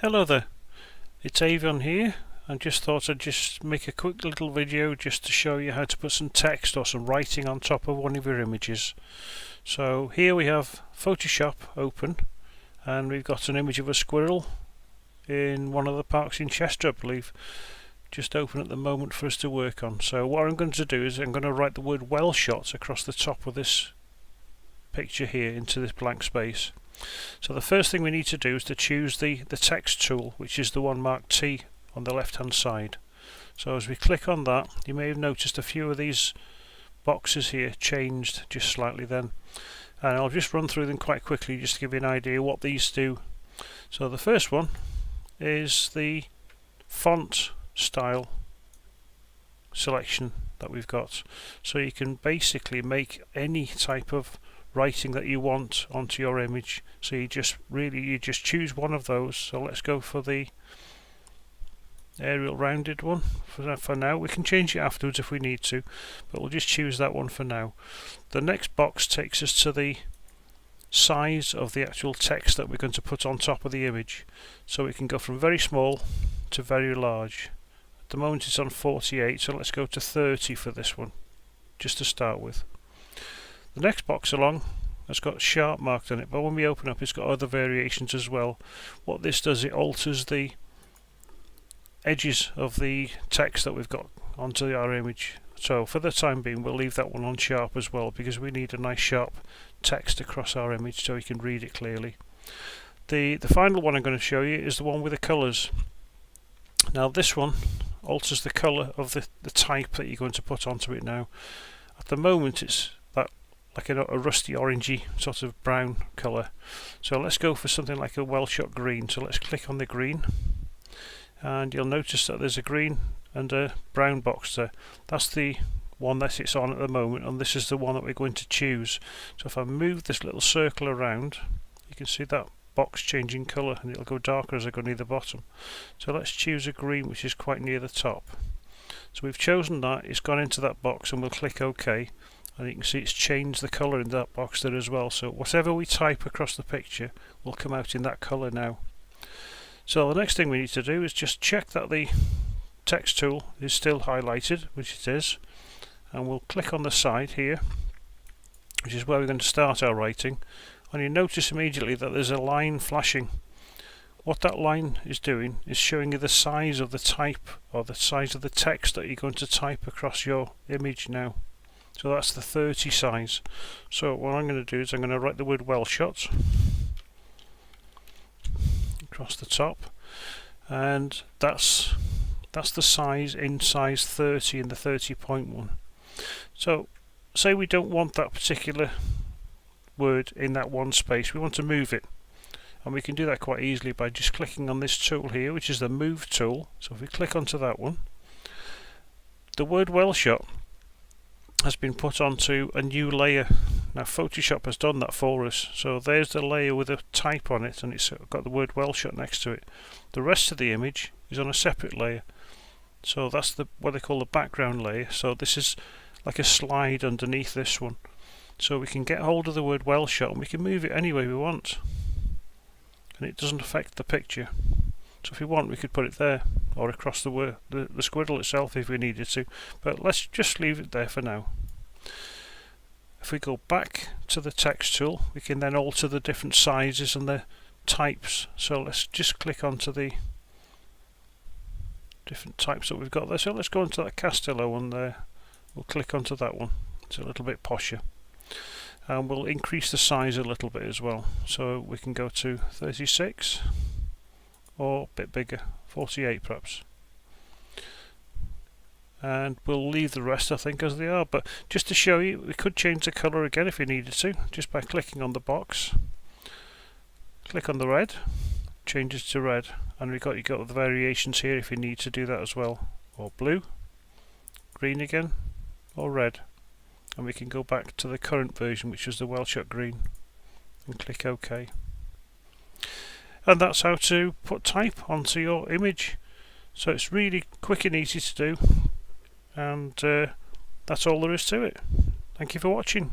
Hello there, it's Avon here. I just thought I'd just make a quick little video just to show you how to put some text or some writing on top of one of your images. So here we have Photoshop open and we've got an image of a squirrel in one of the parks in Chester, I believe, just open at the moment for us to work on. So what I'm going to do is I'm going to write the word Welshot across the top of this picture here into this blank space. So the first thing we need to do is to choose the text tool, which is the one marked T on the left hand side. So as we click on that, you may have noticed a few of these boxes here changed just slightly then, and I'll just run through them quite quickly just to give you an idea what these do. So the first one is the font style selection that we've got, so you can basically make any type of writing that you want onto your image. So you just choose one of those. So let's go for the Arial rounded one for now. We can change it afterwards if we need to, but we'll just choose that one for now. The next box takes us to the size of the actual text that we're going to put on top of the image. So we can go from very small to very large. At the moment it's on 48, so let's go to 30 for this one just to start with. The next box along has got sharp marked on it, but when we open up it's got other variations as well. What this does, it alters the edges of the text that we've got onto our image. So for the time being we'll leave that one on sharp as well, because we need a nice sharp text across our image so we can read it clearly. The final one I'm going to show you is the one with the colours. Now this one alters the colour of the type that you're going to put onto it now. At the moment it's like a rusty orangey sort of brown colour. So let's go for something like a Welshot green. So let's click on the green, and you'll notice that there's a green and a brown box there. That's the one that it's on at the moment, and this is the one that we're going to choose. So if I move this little circle around, you can see that box changing colour, and it'll go darker as I go near the bottom. So let's choose a green which is quite near the top. So we've chosen that, it's gone into that box, and we'll click OK. And you can see it's changed the colour in that box there as well. So whatever we type across the picture will come out in that colour now. So the next thing we need to do is just check that the text tool is still highlighted, which it is, and we'll click on the side here, which is where we're going to start our writing, and you notice immediately that there's a line flashing. What that line is doing is showing you the size of the type, or the size of the text that you're going to type across your image now. So that's the 30 size. So what I'm going to do is I'm going to write the word Welshot across the top, and that's the size in size 30 in the 30.1. So say we don't want that particular word in that one space, we want to move it, and we can do that quite easily by just clicking on this tool here, which is the move tool. So if we click onto that one, the word Welshot has been put onto a new layer. Now Photoshop has done that for us. So there's the layer with a type on it, and it's got the word Welshot next to it. The rest of the image is on a separate layer. So that's what they call the background layer. So this is like a slide underneath this one. So we can get hold of the word Welshot and we can move it any way we want, and it doesn't affect the picture. So if we want, we could put it there or across the squirrel itself if we needed to, but let's just leave it there for now. If we go back to the text tool, we can then alter the different sizes and the types. So let's just click onto the different types that we've got there. So let's go into that Castello one there. We'll click onto that one. It's a little bit posher, and we'll increase the size a little bit as well. So we can go to 36. Or a bit bigger, 48 perhaps, and we'll leave the rest I think as they are. But just to show you, we could change the colour again if we needed to, just by clicking on the box. Click on the red, changes to red, and you got the variations here if you need to do that as well, or blue, green again, or red. And we can go back to the current version, which is the Welshot green, and click OK. And that's how to put type onto your image. So it's really quick and easy to do, and that's all there is to it. Thank you for watching.